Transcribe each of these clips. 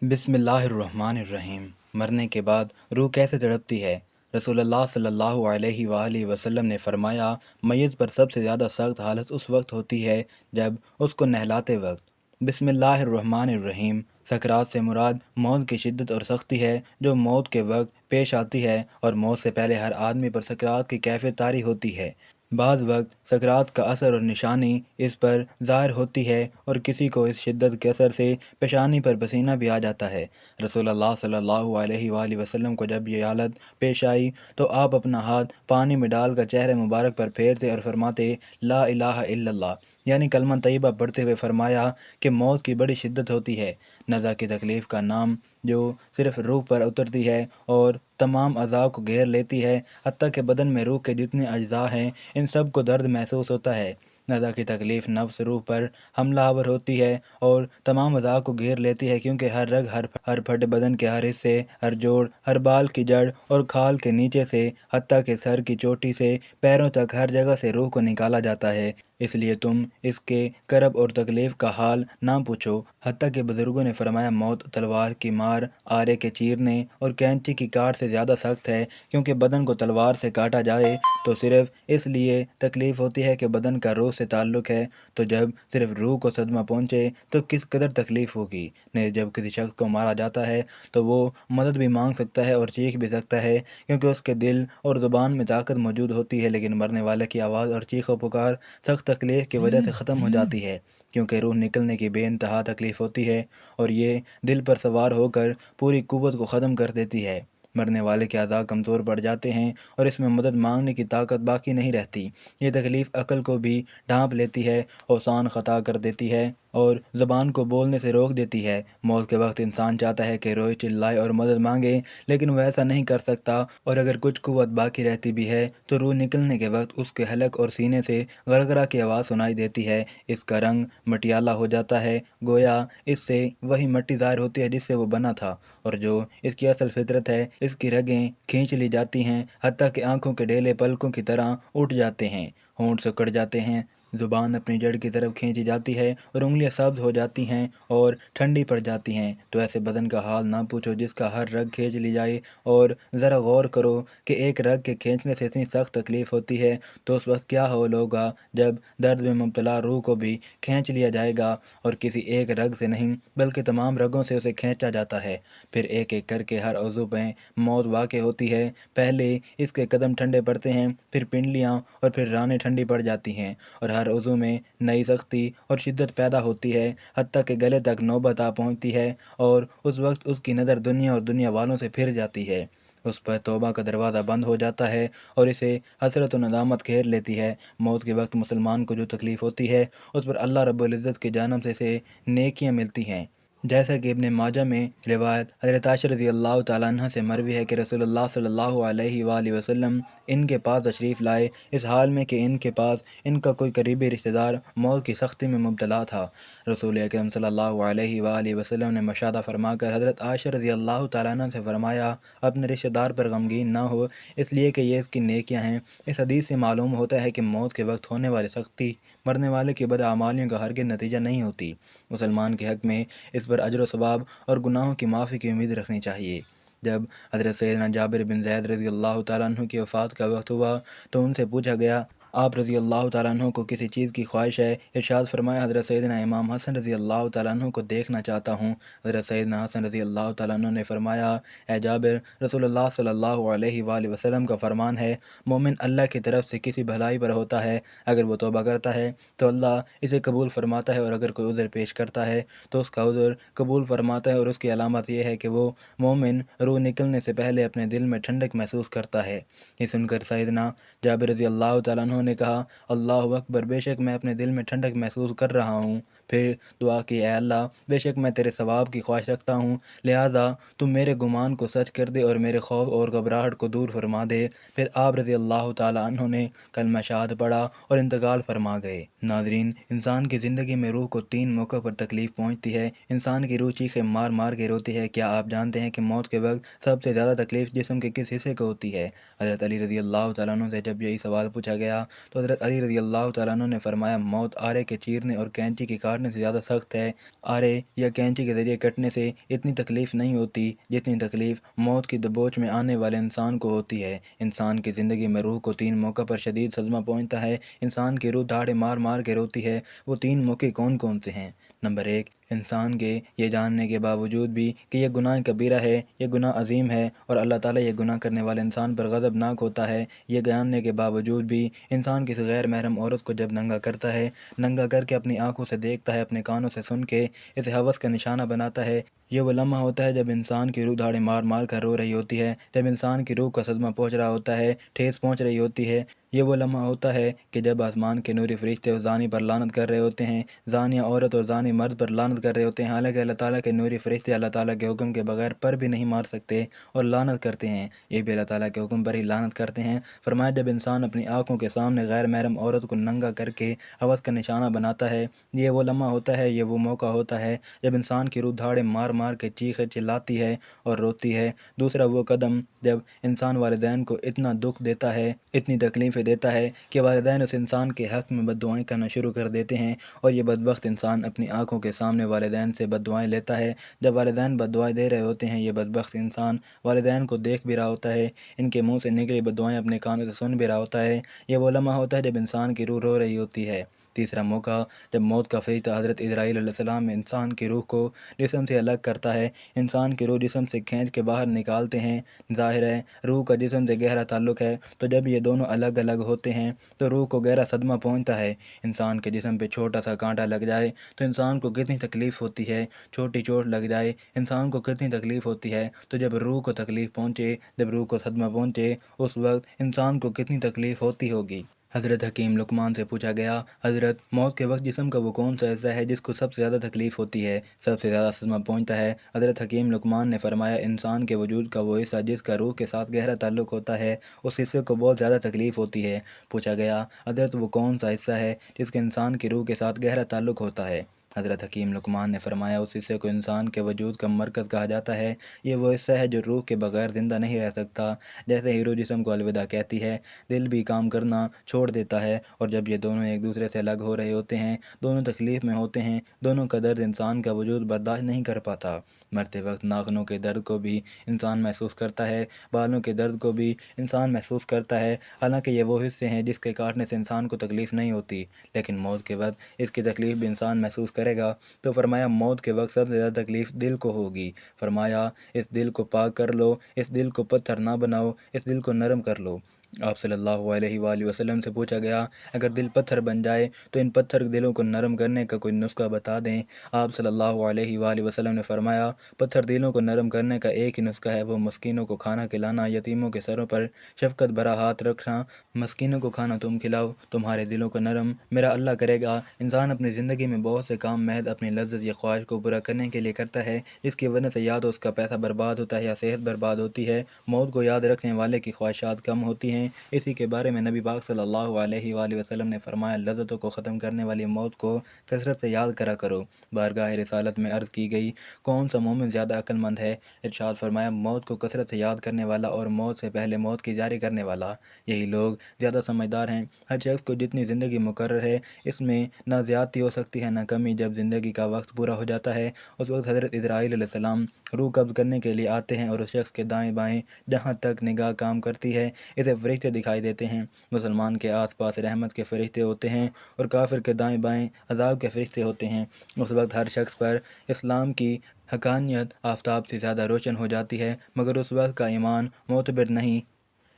बिस्मिल्लाहिर्रहमानिर्रहीम। मरने के बाद रूह कैसे तड़पती है। रसूलुल्लाह सल्लल्लाहु अलैहि वआलिहि वसल्लम ने फरमाया, मैयत पर सबसे ज़्यादा सख्त हालत उस वक्त होती है जब उसको नहलाते वक्त। बिस्मिल्लाहिर्रहमानिर्रहीम। सकरात से मुराद मौत की शिद्दत और सख्ती है जो मौत के वक्त पेश आती है, और मौत से पहले हर आदमी पर सकरात की कैफियत तारी होती है। बाज़ वक्त सकरात का असर और निशानी इस पर ज़ाहिर होती है, और किसी को इस शिद्दत के असर से पेशानी पर पसीना भी आ जाता है। रसूलुल्लाह सल्लल्लाहु अलैहि वसल्लम को जब ये हालत पेश आई तो आप अपना हाथ पानी में डालकर चेहरे मुबारक पर फेरते और फरमाते, ला इलाहा इल्लल्लाह, यानी कलमा तैयबा पढ़ते हुए फरमाया कि मौत की बड़ी शिद्दत होती है। नज़ा की तकलीफ़ का नाम जो सिर्फ रूह पर उतरती है और तमाम अज़ा को घेर लेती है, हत्ता कि बदन में रूह के जितने अज्जा हैं इन सब को दर्द महसूस होता है। नज़ा की तकलीफ़ नफ्स रूह पर हमलावर होती है और तमाम अज़ा को घेर लेती है, क्योंकि हर रग, हर फट, बदन के हर हिस्से, हर जोड़, हर बाल की जड़ और खाल के नीचे से हत्ता के सर की चोटी से पैरों तक हर जगह से रूह को निकाला जाता है। इसलिए तुम इसके करब और तकलीफ़ का हाल ना पूछो। हत्ता के बुज़ुर्गों ने फरमाया, मौत तलवार की मार, आरे के चीरने और कैंची की काट से ज़्यादा सख्त है, क्योंकि बदन को तलवार से काटा जाए तो सिर्फ इसलिए तकलीफ़ होती है कि बदन का रूह से ताल्लुक़ है, तो जब सिर्फ रूह को सदमा पहुँचे तो किस कदर तकलीफ़ होगी। नहीं, जब किसी शख्स को मारा जाता है तो वो मदद भी मांग सकता है और चीख भी सकता है, क्योंकि उसके दिल और ज़ुबान में ताकत मौजूद होती है, लेकिन मरने वाले की आवाज़ और चीख व पुकार सख्त तकलीफ़ की वजह से ख़त्म हो जाती है, क्योंकि रूह निकलने की बेइंतहा तकलीफ़ होती है और ये दिल पर सवार होकर पूरी कुव्वत को ख़त्म कर देती है। मरने वाले के अज़ा कमज़ोर पड़ जाते हैं और इसमें मदद मांगने की ताकत बाकी नहीं रहती। ये तकलीफ़ अक़ल को भी ढांप लेती है, औसान ख़ता कर देती है और ज़बान को बोलने से रोक देती है। मौत के वक्त इंसान चाहता है कि रोए, चिल्लाए और मदद मांगे, लेकिन वह ऐसा नहीं कर सकता, और अगर कुछ कुव्वत बाकी रहती भी है तो रूह निकलने के वक्त उसके हलक और सीने से गरगरा की आवाज़ सुनाई देती है। इसका रंग मटियाला हो जाता है, गोया इससे वही मिट्टी ज़ाहिर होती है जिससे वो बना था, और जो इसकी असल फितरत है इसकी रगें खींच ली जाती हैं, हत्ता कि आंखों के डेले पलकों की तरह उठ जाते हैं, होंठ सिकुड़ जाते हैं, ज़ुबान अपनी जड़ की तरफ खींची जाती है और उंगलियां सब्ज हो जाती हैं और ठंडी पड़ जाती हैं। तो ऐसे बदन का हाल ना पूछो जिसका हर रग खींच ली जाए, और ज़रा गौर करो कि एक रग के खींचने से इतनी सख्त तकलीफ़ होती है, तो उस वक्त क्या हाल होगा जब दर्द में मुब्तला रूह को भी खींच लिया जाएगा, और किसी एक रग से नहीं बल्कि तमाम रगों से उसे खींचा जाता है। फिर एक एक करके हर उज़्व में मौत वाक़ होती है। पहले इसके कदम ठंडे पड़ते हैं, फिर पिंडलियाँ और फिर रानें ठंडी पड़ जाती हैं, और हर उज़्व में नई सख्ती और शिद्दत पैदा होती है, हत्ता कि गले तक नौबत आ पहुँचती है, और उस वक्त उसकी नज़र दुनिया और दुनिया वालों से फिर जाती है। उस पर तौबा का दरवाज़ा बंद हो जाता है और इसे हसरत और नदामत घेर लेती है। मौत के वक्त मुसलमान को जो तकलीफ़ होती है उस पर अल्लाह रब्बुल इज़्ज़त की जानिब से इसे नेकियां मिलती हैं। जैसा कि इब्न माजा में रिवायत हज़रत आयशा रज़ी अल्लाह ताला अन्हा से मरवी है कि रसूलुल्लाह सल्लल्लाहु अलैहि वसल्लम इनके पास तशरीफ़ लाए, इस हाल में कि इनके पास इनका कोई करीबी रिश्तेदार मौत की सख्ती में मुब्तला था। रसूल अकरम सल्लल्लाहु अलैहि वसल्लम ने मशादा फरमाकर हज़रत आयशा रज़ी अल्लाह ताला अन्हा से फरमाया, अपने रिश्तेदार पर गमगीन ना हो, इसलिए कि ये इसकी नेकियां हैं। इस हदीस से मालूम होता है कि मौत के वक्त होने वाली सख्ती मरने वाले की बदआमालियों का हरगिज़ नतीजा नहीं होती। मुसलमान के हक़ में इस पर अजर सवाब और गुनाहों की माफ़ी की उम्मीद रखनी चाहिए। जब हज़रत सैयदना जाबिर बिन ज़ैद रज़ी अल्लाह ताला अन्हु की वफ़ात का वक्त हुआ तो उनसे पूछा गया, आप रज़ी अल्लाह ताला अन्हु को किसी चीज़ की ख्वाहिश है? इरशाद फरमाया, हज़रत सैयदना इमाम हसन रज़ी अल्लाह ताला अन्हु को देखना चाहता हूँ। हज़रत सैयदना हसन रज़ी अल्लाह ताला अन्हु ने फरमाया, ए जाबिर, रसूलुल्लाह सल्लल्लाहु अलैहि वसल्लम का फरमान है, मोमिन अल्लाह की तरफ से किसी भलाई पर होता है, अगर वो तौबा करता है तो अल्लाह इसे कबूल फरमाता है, और अगर कोई उज़र पेश करता है तो उसका उज़र कबूल फरमाता है, और उसकी अलामत यह है कि वो मोमिन रूह निकलने से पहले अपने दिल में ठंडक महसूस करता है। ये सुनकर सैयदना जाबिर रज़ी अल्लाह ताला अन्हु ने कहा, अल्लाहु अकबर, बेशक मैं अपने दिल में ठंडक महसूस कर रहा हूँ। फिर दुआ की, ए अल्लाह, बेशक मैं तेरे सवाब की ख्वाहिश रखता हूँ, लिहाजा तुम मेरे गुमान को सच कर दे और मेरे खौफ और घबराहट को दूर फरमा दे। फिर आप रज़ी अल्लाह ताला अन्हु ने कलमा शहादत पढ़ा और इंतकाल फरमा गए। नाज़रीन, इंसान की ज़िंदगी में रूह को 3 मौक़ों पर तकलीफ़ पहुँचती है। इंसान की रूह चीखें मार मार के रोती है। क्या आप जानते हैं कि मौत के वक्त सबसे ज़्यादा तकलीफ़ जिस्म के किस हिस्से को होती है? हज़रत अली रज़ी अल्लाह ताला अन्हु से जब यही सवाल पूछा गया तो हज़रत अली रज़ी अल्लाह तआला अन्हु ने फरमाया, मौत आरे के चीरने और कैंची के काटने से ज़्यादा सख्त है। आरे या कैंची के ज़रिए कटने से इतनी तकलीफ़ नहीं होती जितनी तकलीफ़ मौत की दबोच में आने वाले इंसान को होती है। इंसान की ज़िंदगी में रूह को 3 मौक़ों पर शदीद सदमा पहुँचता है। इंसान की रूह दाड़े मार मार के रोती है। वो 3 मौक़े कौन कौन से हैं? नंबर 1, इंसान के ये जानने के बावजूद भी कि यह गुनाह कबीरा है, यह गुनाह अजीम है और अल्लाह ताला ये गुनाह करने वाले इंसान पर गज़बनाक होता है। ये जानने के बावजूद भी इंसान किसी गैर महरम औरत को जब नंगा करता है, नंगा करके अपनी आंखों से देखता है, अपने कानों से सुन के इसे हवस का निशाना बनाता है। ये वो लम्हा होता है जब इंसान की रूह दाड़े मार मार कर रो रही होती है, जब इंसान की रूह का सदमा पहुँच रहा होता है, ठेस पहुँच रही होती है। ये वो लम्हा होता है कि जब आसमान के नूरी फरिश्ते उस ज़ानी पर लानत कर रहे होते हैं, ज़ानिया औरत और ज़ानी मर्द पर लानत कर रहे होते हैं। हालांकि अल्लाह ताला के नूरी फरिश्ते अल्लाह ताला के हुक्म के बगैर पर भी नहीं मार सकते और लानत करते हैं, ये भी अल्लाह ताला के हुक्म पर ही लानत करते हैं। फरमाया, जब इंसान अपनी आंखों के सामने गैर महरम औरत को नंगा करके हवस का निशाना बनाता है, ये वो लम्हा होता है, ये वो मौका होता है जब इंसान की रूह धाड़े मार मार के चीखे चिल्लाती है और रोती है। दूसरा वो कदम जब इंसान वालिदैन को इतना दुख देता है, इतनी तकलीफ़ें देता है कि वालिदैन उस इंसान के हक़ में बद्दुआएं करना शुरू कर देते हैं और ये बदबख्त इंसान अपनी आंखों के सामने वालिदैन से बद्दुआएं लेता है। जब वालिदैन बद्दुआएं दे रहे होते हैं, ये बदबख्त इंसान वालिदैन को देख भी रहा होता है, इनके मुंह से निकली बद्दुआएं अपने कानों से सुन भी रहा होता है। ये वो लम्हा होता है जब इंसान की रूह रो रही होती है। तीसरा मौका जब मौत का फरिश्ता हज़रत इज़राईल अलैहिस्सलाम इंसान की रूह को जिस्म से अलग करता है, इंसान की रूह जिस्म से खींच के बाहर निकालते हैं। ज़ाहिर है रूह का जिस्म से गहरा ताल्लुक़ है, तो जब ये दोनों अलग अलग होते हैं तो रूह को गहरा सदमा पहुंचता है। इंसान के जिस्म पे छोटा सा कांटा लग जाए तो इंसान को कितनी तकलीफ़ होती है, छोटी चोट लग जाए इंसान को कितनी तकलीफ़ होती है। तो जब रूह को तकलीफ़ पहुँचे, जब रूह को सदमा पहुँचे, उस वक्त इंसान को कितनी तकलीफ़ होती होगी। हज़रत हकीम लुकमान से पूछा गया, हज़रत मौत के वक्त जिस्म का वो कौन सा हिस्सा है जिसको सबसे ज़्यादा तकलीफ़ होती है, सबसे ज़्यादा सदमा पहुँचता है? हज़रत हकीम लुकमान ने फरमाया, इंसान के वजूद का वो हिस्सा जिसका रूह के साथ गहरा ताल्लुक़ होता है, उस हिस्से को बहुत ज़्यादा तकलीफ़ होती है। पूछा गया, हज़रत वो कौन सा हिस्सा है जिसके इंसान की रूह के साथ गहरा ताल्लुक़ होता है? हज़रत हकीम लुकमान ने फरमाया, उस हिस्से को इंसान के वजूद का मरकज़ कहा जाता है। ये वो हिस्सा है जो रूह के बगैर ज़िंदा नहीं रह सकता। जैसे ही रूह जिस्म को अलविदा कहती है, दिल भी काम करना छोड़ देता है और जब ये दोनों एक दूसरे से अलग हो रहे होते हैं, दोनों तकलीफ़ में होते हैं, दोनों का दर्द इंसान का वजूद बर्दाश्त नहीं कर पाता। मरते वक्त नाखूनों के दर्द को भी इंसान महसूस करता है, बालों के दर्द को भी इंसान महसूस करता है। हालांकि ये वो हिस्से हैं जिसके काटने से इंसान को तकलीफ़ नहीं होती, लेकिन मौत के वक्त इसकी तकलीफ़ भी इंसान महसूस करेगा। तो फरमाया, मौत के वक्त सबसे ज़्यादा तकलीफ़ दिल को होगी। फरमाया, इस दिल को पाक कर लो, इस दिल को पत्थर ना बनाओ, इस दिल को नरम कर लो। आप सल्लल्लाहु अलैहि वसल्लम से पूछा गया, अगर दिल पत्थर बन जाए तो इन पत्थर दिलों को नरम करने का कोई नुस्खा बता दें। आप सल्लल्लाहु अलैहि वसल्लम ने फरमाया, पत्थर दिलों को नरम करने का एक ही नुस्खा है, वो मस्कीनों को खाना खिलाना, यतीमों के सरों पर शफकत भरा हाथ रखना। मस्कीनों को खाना तुम खिलाओ, तुम्हारे दिलों को नरम मेरा अल्लाह करेगा। इंसान अपनी ज़िंदगी में बहुत से काम महज अपनी लज्जत या ख्वाहिश को पूरा करने के लिए करता है, जिसकी वजह से या तो उसका पैसा बर्बाद होता है या सेहत बर्बाद होती है। मौत को याद रखने वाले की ख्वाहिशात कम होती हैं। इसी के बारे में नबी पाक सल्लल्लाहु अलैहि वसल्लम ने फरमाया, लज़्ज़तों को ख़त्म करने वाली मौत को कसरत से याद करा करो। बारगाह रिसालत में अर्ज़ की गई, कौन सा मोमिन ज़्यादा अक्लमंद है? इरशाद फरमाया, मौत को कसरत से याद करने वाला और मौत से पहले मौत की जारी करने वाला। यही लोग ज़्यादा समझदार हैं। हर शख्स को जितनी ज़िंदगी मुकर्रर है, इसमें ना ज़्यादती हो सकती है ना कमी। जब ज़िंदगी का वक्त पूरा हो जाता है, उस वक्त हज़रत इज़राईल अलैहिस्सलाम रूह कब्ज़ करने के लिए आते हैं और उस शख्स के दाएं बाएं जहाँ तक निगाह काम करती है, इसे फरिश्ते दिखाई देते हैं। मुसलमान के आसपास रहमत के फरिश्ते होते हैं और काफिर के दाएं बाएं अजाब के फरिश्ते होते हैं। उस वक्त हर शख्स पर इस्लाम की हकानियत आफताब से ज़्यादा रोशन हो जाती है, मगर उस वक्त का ईमान मोतबर नहीं,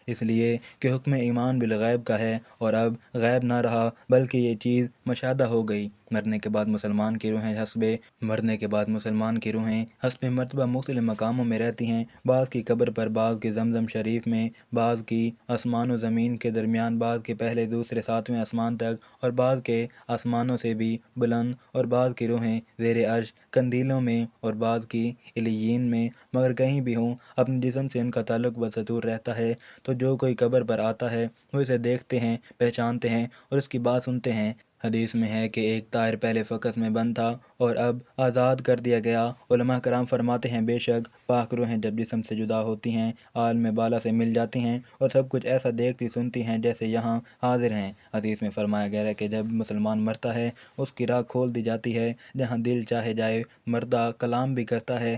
इसलिए कि हुक्म ईमान बिल गैब का है और अब गैब ना रहा बल्कि ये चीज़ मुशाहदा हो गई। मरने के बाद मुसलमान की रूहें हस्बे मरतबा मुख्तलिफ मकामों में रहती हैं। बाज़ की कब्र पर, बाज़ की ज़मज़म शरीफ में, बाज़ की आसमान व ज़मीन के दरमियान, बाज़ के पहले दूसरे सातवें आसमान तक और बाज़ के आसमानों से भी बुलंद, और बाज़ की रूहें ज़ेरे अर्श कंदीलों में और बाज़ की इल्लियीन में। मगर कहीं भी हों, अपने जिस्म से उनका ताल्लुक़ बदस्तूर रहता है। तो जो कोई कब्र पर आता है वो इसे देखते हैं, पहचानते हैं और उसकी बात सुनते हैं। حدیث میں ہے کہ ایک طائر پہلے فقس میں بند تھا اور اب آزاد کر دیا گیا۔ علماء کرام فرماتے ہیں بے شک پاک روحیں جب جسم سے جدا ہوتی ہیں عالم بالا سے مل جاتی ہیں اور سب کچھ ایسا دیکھتی سنتی ہیں جیسے یہاں حاضر ہیں۔ حدیث میں فرمایا گیا ہے کہ جب مسلمان مرتا ہے اس کی راہ کھول دی جاتی ہے، جہاں دل چاہے جائے مردہ کلام بھی کرتا ہے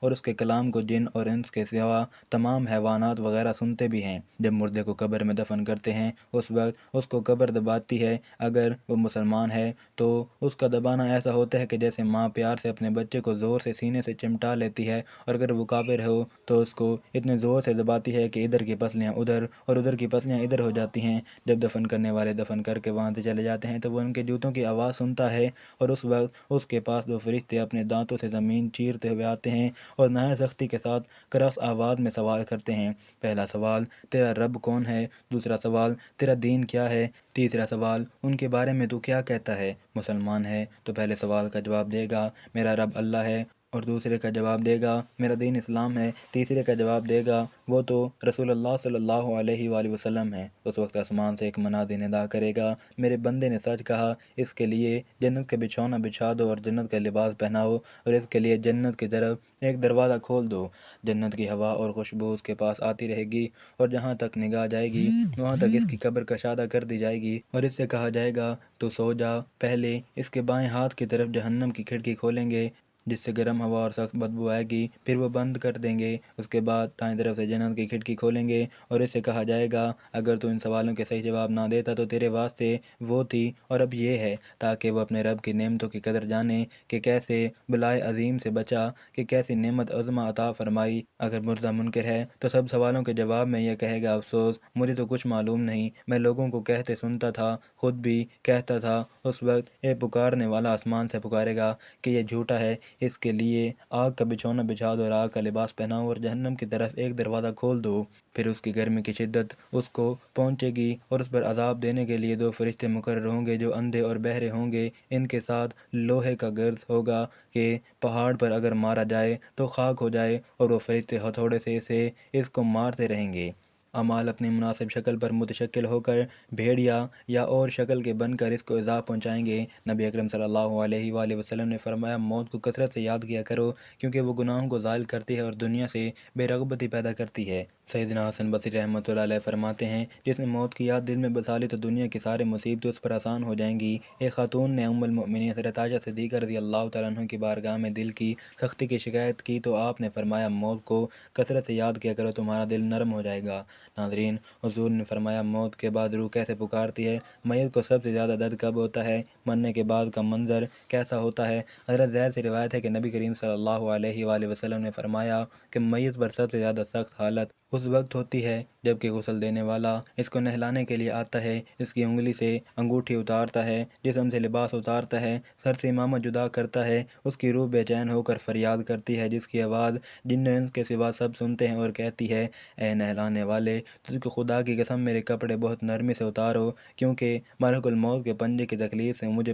اور اس کے کلام کو جن اور انس کے سوا تمام حیوانات وغیرہ سنتے بھی ہیں۔ جب مردے کو قبر میں دفن کرتے ہیں اس وقت اس کو قبر دباتی ہے۔ اگر وہ مسلمان ہے تو اس کا دبانا ایسا ہوتا ہے کہ جیسے ماں پیار سے اپنے بچے کو زور سے سینے سے چمٹا لیتی ہے، اور اگر وہ کافر ہو تو اس کو اتنے زور سے دباتی ہے کہ ادھر کی پسلیاں ادھر اور ادھر کی پسلیاں ادھر ہو جاتی ہیں۔ جب دفن کرنے والے دفن کر کے وہاں سے چلے جاتے ہیں تو وہ ان کے جوتوں کی آواز سنتا ہے، اور اس وقت اس کے پاس دو فرشتے اپنے دانتوں سے زمین چیرتے ہوئے آتے ہیں اور نہایت سختی کے ساتھ کرس آواز میں سوال کرتے ہیں۔ پہلا سوال تیرا رب کون ہے، دوسرا سوال تیرا دین کیا ہے، تیسرا سوال ان کے بارے میں تو کیا کہتا ہے۔ مسلمان ہے تو پہلے سوال کا جواب دے گا میرا رب اللہ ہے، اور دوسرے کا جواب دے گا میرا دین اسلام ہے، تیسرے کا جواب دے گا وہ تو رسول اللہ صلی اللہ علیہ وآلہ وسلم ہے۔ اس وقت آسمان سے ایک منادی ندا کرے گا میرے بندے نے سچ کہا، اس کے لیے جنت کا بچھونا بچھا دو اور جنت کا لباس پہناؤ، اور اس کے لیے جنت کی طرف ایک دروازہ کھول دو۔ جنت کی ہوا اور خوشبو اس کے پاس آتی رہے گی، اور جہاں تک نگاہ جائے گی وہاں تک اس کی قبر کشادہ کر دی جائے گی، اور اس سے کہا جائے گا تو سو جا۔ پہلے اس کے بائیں ہاتھ کی طرف جہنم کی کھڑکی کھولیں گے جس سے گرم ہوا اور سخت بدبو آئے گی، پھر وہ بند کر دیں گے۔ اس کے بعد دائیں طرف سے جنت کی کھڑکی کھولیں گے اور اس سے کہا جائے گا اگر تو ان سوالوں کے صحیح جواب نہ دیتا تو تیرے واسطے وہ تھی اور اب یہ ہے، تاکہ وہ اپنے رب کی نعمتوں کی قدر جانے کہ کیسے بلائے عظیم سے بچا، کہ کیسی نعمت عظمہ عطا فرمائی۔ اگر مردہ منکر ہے تو سب سوالوں کے جواب میں یہ کہے گا افسوس، مجھے تو کچھ معلوم نہیں، میں لوگوں کو کہتے سنتا تھا، خود بھی کہتا تھا۔ اس وقت یہ پکارنے والا آسمان سے پکارے گا کہ یہ جھوٹا ہے، اس کے لیے آگ کا بچھونا بچھا دو اور آگ کا لباس پہناؤ اور جہنم کی طرف ایک دروازہ کھول دو۔ پھر اس کی گرمی کی شدت اس کو پہنچے گی اور اس پر عذاب دینے کے لیے دو فرشتے مقرر ہوں گے جو اندھے اور بہرے ہوں گے۔ ان کے ساتھ لوہے کا گرز ہوگا کہ پہاڑ پر اگر مارا جائے تو خاک ہو جائے، اور وہ فرشتے ہتھوڑے سے اس کو مارتے رہیں گے۔ اعمال اپنی مناسب شکل پر متشکل ہو کر بھیڑیا یا اور شکل کے بن کر اس کو عذاب پہنچائیں گے۔ نبی اکرم صلی اللہ علیہ وآلہ وسلم نے فرمایا موت کو کثرت سے یاد کیا کرو، کیونکہ وہ گناہوں کو زائل کرتی ہے اور دنیا سے بے رغبتی پیدا کرتی ہے۔ سیدنا حسن بصری رحمۃ اللہ علیہ فرماتے ہیں جس نے موت کی یاد دل میں بسا لی تو دنیا کی سارے مصیبتیں اس پر آسان ہو جائیں گی۔ ایک خاتون نے ام المؤمنین حضرت عائشہ صدیقہ رضی اللہ تعالیٰ عنہ کی بارگاہ میں دل کی سختی کی شکایت کی تو آپ نے فرمایا موت کو کثرت سے یاد کیا کرو، تمہارا دل نرم ہو جائے گا۔ ناظرین، حضور نے فرمایا موت کے بعد روح کیسے پکارتی ہے، میت کو سب سے زیادہ درد کب ہوتا ہے، مرنے کے بعد کا منظر کیسا ہوتا ہے۔ حضرت زید سے روایت ہے کہ نبی کریم صلی اللہ علیہ وآلہ وسلم نے فرمایا کہ میت پر سب سے زیادہ سخت حالت اس وقت ہوتی ہے جب کہ غسل دینے والا اس کو نہلانے کے لیے آتا ہے، اس کی انگلی سے انگوٹھی اتارتا ہے، جسم سے لباس اتارتا ہے، سر سے امامہ جدا کرتا ہے، اس کی روح بے چین ہو کر فریاد کرتی ہے جس کی آواز جن و انس کے سوا سب سنتے ہیں اور کہتی ہے اے نہلانے والے، تجھ کو خدا کی قسم میرے کپڑے بہت نرمی سے اتارو، کیونکہ ملک الموت کے پنجے کی تکلیف سے مجھے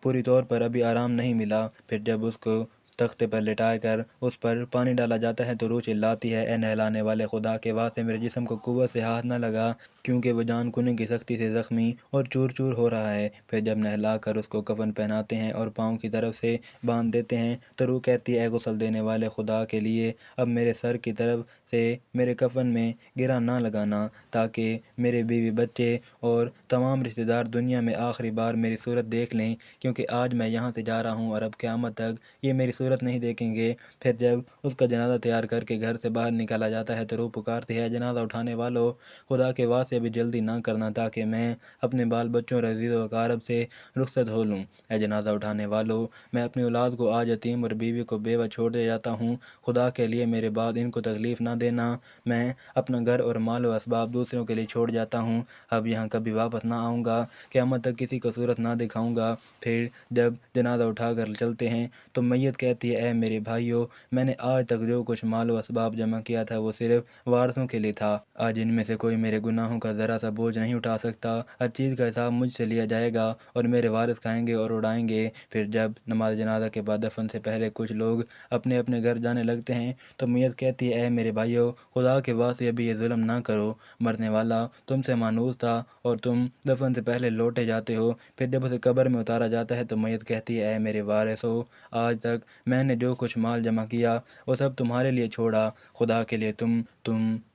پوری طور پر ابھی آرام نہیں ملا۔ پھر جب اس کو تختے پر لٹا کر اس پر پانی ڈالا جاتا ہے تو روح چلاتی ہے اے نہلانے والے، خدا کے واسطے میرے جسم کو قوت سے ہاتھ نہ لگا، کیونکہ وہ جان کنی کی سختی سے زخمی اور چور چور ہو رہا ہے۔ پھر جب نہلا کر اس کو کفن پہناتے ہیں اور پاؤں کی طرف سے باندھ دیتے ہیں تو روح کہتی ہے اے غسل دینے والے، خدا کے لیے اب میرے سر کی طرف سے میرے کفن میں گرہ نہ لگانا، تاکہ میرے بیوی بچے اور تمام رشتہ دار دنیا میں آخری بار میری صورت دیکھ لیں، کیونکہ آج میں یہاں سے جا رہا ہوں اور اب قیامت تک یہ میری صورت نہیں دیکھیں گے۔ پھر جب اس کا جنازہ تیار کر کے گھر سے باہر نکالا جاتا ہے تو روح پکارتی ہے جنازہ اٹھانے والوں، خدا کے واسطے ابھی جلدی نہ کرنا تاکہ میں اپنے بال بچوں اور عزیز و اقارب سے رخصت ہو لوں۔ اے جنازہ اٹھانے والوں، میں اپنی اولاد کو آج یتیم اور بیوی کو بیوہ چھوڑ دے جاتا ہوں، خدا کے لیے میرے بعد ان کو تکلیف نہ دینا، میں اپنا گھر اور مال و اسباب دوسروں کے لیے چھوڑ جاتا ہوں، اب یہاں کبھی واپس نہ آؤں گا، قیامت تک کسی کو صورت نہ دکھاؤں گا۔ پھر جب جنازہ اٹھا کر چلتے ہیں تو میت کہتی کہتی ہے اے میرے بھائیوں، میں نے آج تک جو کچھ مال و اسباب جمع کیا تھا وہ صرف وارثوں کے لیے تھا۔ آج ان میں سے کوئی میرے گناہوں کا ذرا سا بوجھ نہیں اٹھا سکتا۔ ہر چیز کا حساب مجھ سے لیا جائے گا اور میرے وارث کھائیں گے اور اڑائیں گے۔ پھر جب نماز جنازہ کے بعد دفن سے پہلے کچھ لوگ اپنے اپنے گھر جانے لگتے ہیں تو میت کہتی ہے اے میرے بھائیوں، خدا کے واسطے ابھی یہ ظلم نہ کرو، مرنے والا تم سے مانوس تھا اور تم دفن سے پہلے لوٹے جاتے ہو۔ پھر جب اسے قبر میں اتارا جاتا ہے تو میت کہتی ہے اے میرے وارثو، آج تک میں نے جو کچھ مال جمع کیا وہ سب تمہارے لیے چھوڑا، خدا کے لیے تم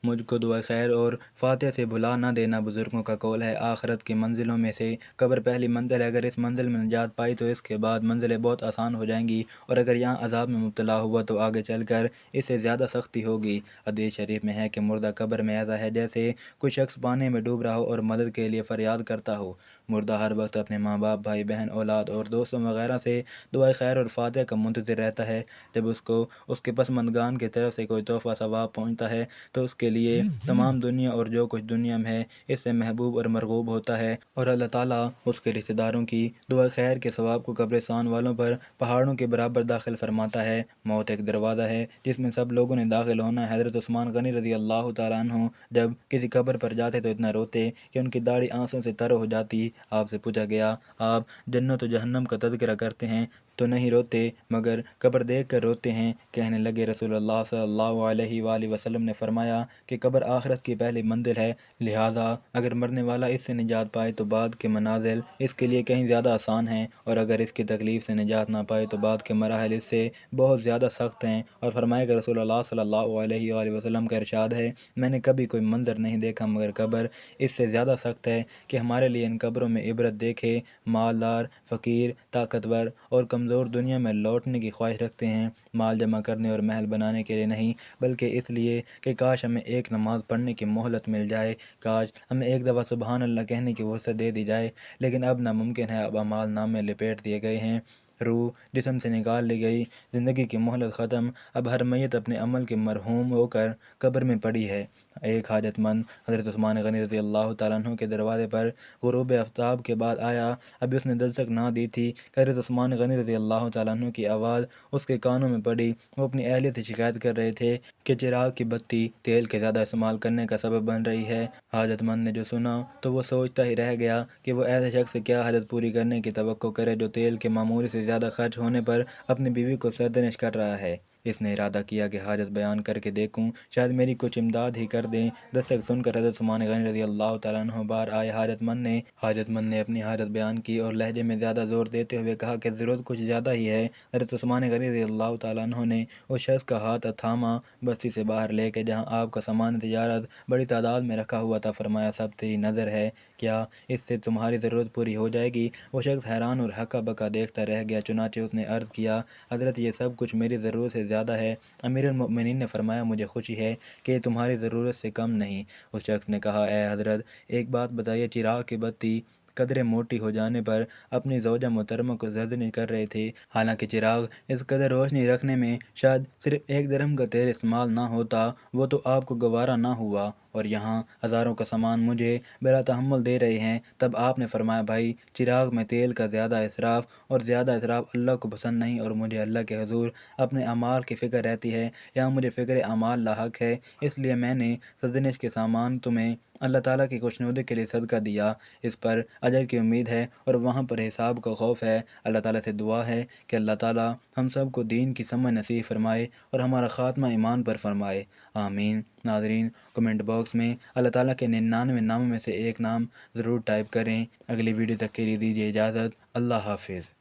مجھ کو دعا خیر اور فاتحہ سے بھلا نہ دینا۔ بزرگوں کا قول ہے آخرت کی منزلوں میں سے قبر پہلی منزل ہے، اگر اس منزل میں نجات پائی تو اس کے بعد منزلیں بہت آسان ہو جائیں گی، اور اگر یہاں عذاب میں مبتلا ہوا تو آگے چل کر اس سے زیادہ سختی ہوگی۔ حدیث شریف میں ہے کہ مردہ قبر میں ایسا ہے جیسے کوئی شخص پانی میں ڈوب رہا ہو اور مدد کے لیے فریاد کرتا ہو۔ مردہ ہر وقت اپنے ماں باپ، بھائی بہن، اولاد اور دوستوں وغیرہ سے دعائے خیر اور فاتحہ کا منتظر رہتا ہے۔ جب اس کو اس کے پسماندگان کی طرف سے کوئی تحفہ ثواب پہنچتا ہے تو اس کے لیے تمام دنیا اور جو کچھ دنیا میں ہے اس سے محبوب اور مرغوب ہوتا ہے، اور اللہ تعالیٰ اس کے رشتہ داروں کی دعا خیر کے ثواب کو قبرستان والوں پر پہاڑوں کے برابر داخل فرماتا ہے۔ موت ایک دروازہ ہے جس میں سب لوگوں نے داخل ہونا ہے۔ حضرت عثمان غنی رضی اللہ تعالیٰ عنہ جب کسی قبر پر جاتے تو اتنا روتے کہ ان کی داڑھی آنسوں سے تر ہو جاتی۔ آپ سے پوچھا گیا آپ جنت و جہنم کا تذکرہ کرتے ہیں تو نہیں روتے مگر قبر دیکھ کر روتے ہیں؟ کہنے لگے رسول اللہ صلی اللہ علیہ وآلہ وسلم نے فرمایا کہ قبر آخرت کی پہلی منزل ہے، لہذا اگر مرنے والا اس سے نجات پائے تو بعد کے منازل اس کے لیے کہیں زیادہ آسان ہیں، اور اگر اس کی تکلیف سے نجات نہ پائے تو بعد کے مراحل اس سے بہت زیادہ سخت ہیں۔ اور فرمایا کہ رسول اللہ صلی اللہ علیہ وآلہ وسلم کا ارشاد ہے میں نے کبھی کوئی منظر نہیں دیکھا مگر قبر اس سے زیادہ سخت ہے کہ ہمارے لیے ان قبروں میں عبرت دیکھے۔ مالدار، فقیر، طاقتور اور کمزور دنیا میں لوٹنے کی خواہش رکھتے ہیں، مال جمع کرنے اور محل بنانے کے لیے نہیں بلکہ اس لیے کہ کاش ہمیں ایک نماز پڑھنے کی مہلت مل جائے، کاش ہمیں ایک دفعہ سبحان اللہ کہنے کی وسعت دے دی جائے، لیکن اب ناممکن ہے۔ اب اعمال نامے لپیٹ دیے گئے ہیں، روح جسم سے نکال لی گئی، زندگی کی مہلت ختم، اب ہر میت اپنے عمل کے مرحوم ہو کر قبر میں پڑی ہے۔ ایک حاجت مند حضرت عثمان غنی رضی اللہ تعالیٰ عنہ کے دروازے پر غروب آفتاب کے بعد آیا۔ ابھی اس نے دستک نہ دی تھی کہ حضرت عثمان غنی رضی اللہ تعالیٰ عنہ کی آواز اس کے کانوں میں پڑی۔ وہ اپنی اہلیہ سے شکایت کر رہے تھے کہ چراغ کی بتی تیل کے زیادہ استعمال کرنے کا سبب بن رہی ہے۔ حاجت مند نے جو سنا تو وہ سوچتا ہی رہ گیا کہ وہ ایسے شخص سے کیا حاجت پوری کرنے کی توقع کرے جو تیل کے معمولی سے زیادہ خرچ ہونے پر اپنی بیوی کو سرزنش کر رہا ہے۔ اس نے ارادہ کیا کہ حاجت بیان کر کے دیکھوں، شاید میری کچھ امداد ہی کر دیں۔ دستک سن کر حضرت عثمان غنی رضی اللہ تعالیٰ عنہ باہر آئے۔ حاجت مند نے اپنی حاجت بیان کی اور لہجے میں زیادہ زور دیتے ہوئے کہا کہ ضرورت کچھ زیادہ ہی ہے۔ حضرت عثمان غنی رضی اللہ تعالیٰ عنہ نے اس شخص کا ہاتھ تھاما، بستی سے باہر لے کے جہاں آپ کا سامان تجارت بڑی تعداد میں رکھا ہوا تھا، فرمایا سب تیری نظر ہے، کیا اس سے تمہاری ضرورت پوری ہو جائے گی؟ وہ شخص حیران اور ہکا بکا دیکھتا رہ گیا، چنانچہ اس نے عرض کیا حضرت یہ سب کچھ میری ضرورت سے زیادہ ہے۔ امیر المؤمنین نے فرمایا مجھے خوشی ہے کہ یہ تمہاری ضرورت سے کم نہیں۔ اس شخص نے کہا اے حضرت ایک بات بتائیے، چراغ کی بتی قدرے موٹی ہو جانے پر اپنی زوجہ محترمہ کو زرزنش کر رہے تھے، حالانکہ چراغ اس قدر روشنی رکھنے میں شاید صرف 1 درہم کا تیل استعمال نہ ہوتا، وہ تو آپ کو گوارا نہ ہوا، اور یہاں ہزاروں کا سامان مجھے بلا تحمل دے رہے ہیں۔ تب آپ نے فرمایا بھائی چراغ میں تیل کا زیادہ اسراف اور زیادہ اسراف اللہ کو پسند نہیں، اور مجھے اللہ کے حضور اپنے اعمال کی فکر رہتی ہے، یہاں مجھے فکر اعمال لاحق ہے، اس لیے میں نے سرزنش کے سامان تمہیں اللہ تعالیٰ کی خوشنودی کے لیے صدقہ دیا، اس پر اجر کی امید ہے اور وہاں پر حساب کا خوف ہے۔ اللہ تعالیٰ سے دعا ہے کہ اللہ تعالیٰ ہم سب کو دین کی سمجھ نصیب فرمائے اور ہمارا خاتمہ ایمان پر فرمائے، آمین۔ ناظرین کمنٹ باکس میں اللہ تعالیٰ کے 99 ناموں میں سے ایک نام ضرور ٹائپ کریں۔ اگلی ویڈیو تک کے لیے دیجیے اجازت، اللہ حافظ۔